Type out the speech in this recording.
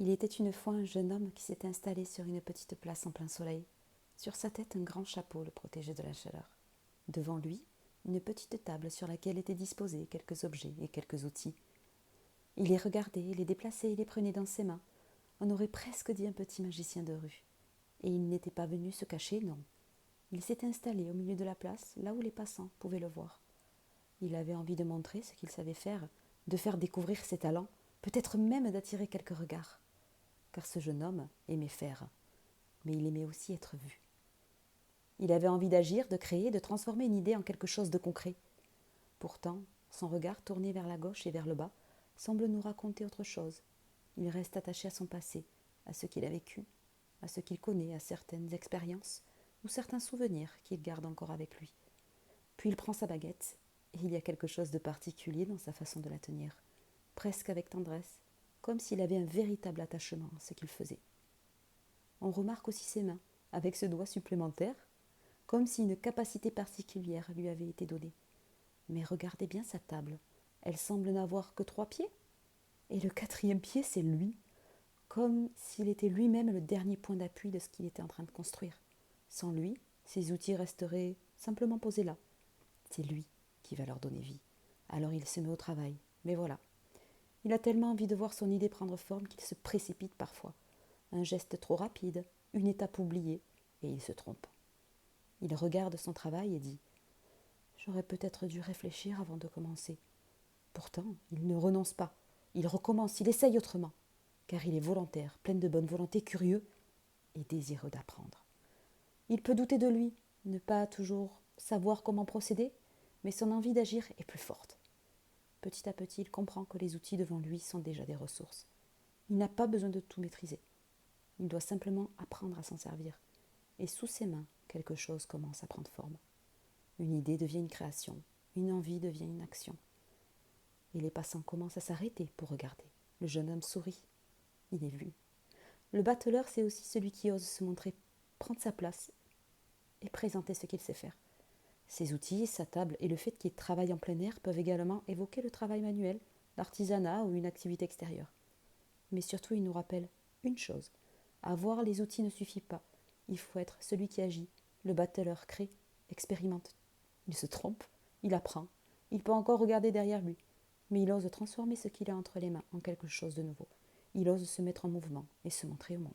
Il était une fois un jeune homme qui s'était installé sur une petite place en plein soleil. Sur sa tête, un grand chapeau le protégeait de la chaleur. Devant lui, une petite table sur laquelle étaient disposés quelques objets et quelques outils. Il les regardait, les déplaçait et les prenait dans ses mains. On aurait presque dit un petit magicien de rue. Et il n'était pas venu se cacher, non. Il s'était installé au milieu de la place, là où les passants pouvaient le voir. Il avait envie de montrer ce qu'il savait faire, de faire découvrir ses talents, peut-être même d'attirer quelques regards. Car ce jeune homme aimait faire, mais il aimait aussi être vu. Il avait envie d'agir, de créer, de transformer une idée en quelque chose de concret. Pourtant, son regard tourné vers la gauche et vers le bas semble nous raconter autre chose. Il reste attaché à son passé, à ce qu'il a vécu, à ce qu'il connaît, à certaines expériences ou certains souvenirs qu'il garde encore avec lui. Puis il prend sa baguette, et il y a quelque chose de particulier dans sa façon de la tenir, presque avec tendresse, comme s'il avait un véritable attachement à ce qu'il faisait. On remarque aussi ses mains, avec ce doigt supplémentaire, comme si une capacité particulière lui avait été donnée. Mais regardez bien sa table, elle semble n'avoir que 3 pieds, et le 4e pied, c'est lui, comme s'il était lui-même le dernier point d'appui de ce qu'il était en train de construire. Sans lui, ses outils resteraient simplement posés là. C'est lui qui va leur donner vie. Alors il se met au travail. Mais voilà. Il a tellement envie de voir son idée prendre forme qu'il se précipite parfois. Un geste trop rapide, une étape oubliée, et il se trompe. Il regarde son travail et dit « J'aurais peut-être dû réfléchir avant de commencer. » Pourtant, il ne renonce pas. Il recommence, il essaye autrement. Car il est volontaire, plein de bonne volonté, curieux et désireux d'apprendre. Il peut douter de lui, ne pas toujours savoir comment procéder, mais son envie d'agir est plus forte. Petit à petit, il comprend que les outils devant lui sont déjà des ressources. Il n'a pas besoin de tout maîtriser. Il doit simplement apprendre à s'en servir. Et sous ses mains, quelque chose commence à prendre forme. Une idée devient une création, une envie devient une action. Et les passants commencent à s'arrêter pour regarder. Le jeune homme sourit. Il est vu. Le battleur, c'est aussi celui qui ose se montrer, prendre sa place et présenter ce qu'il sait faire. Ses outils, sa table et le fait qu'il travaille en plein air peuvent également évoquer le travail manuel, l'artisanat ou une activité extérieure. Mais surtout, il nous rappelle une chose. Avoir les outils ne suffit pas. Il faut être celui qui agit. Le battleur crée, expérimente. Il se trompe, il apprend. Il peut encore regarder derrière lui. Mais il ose transformer ce qu'il a entre les mains en quelque chose de nouveau. Il ose se mettre en mouvement et se montrer au monde.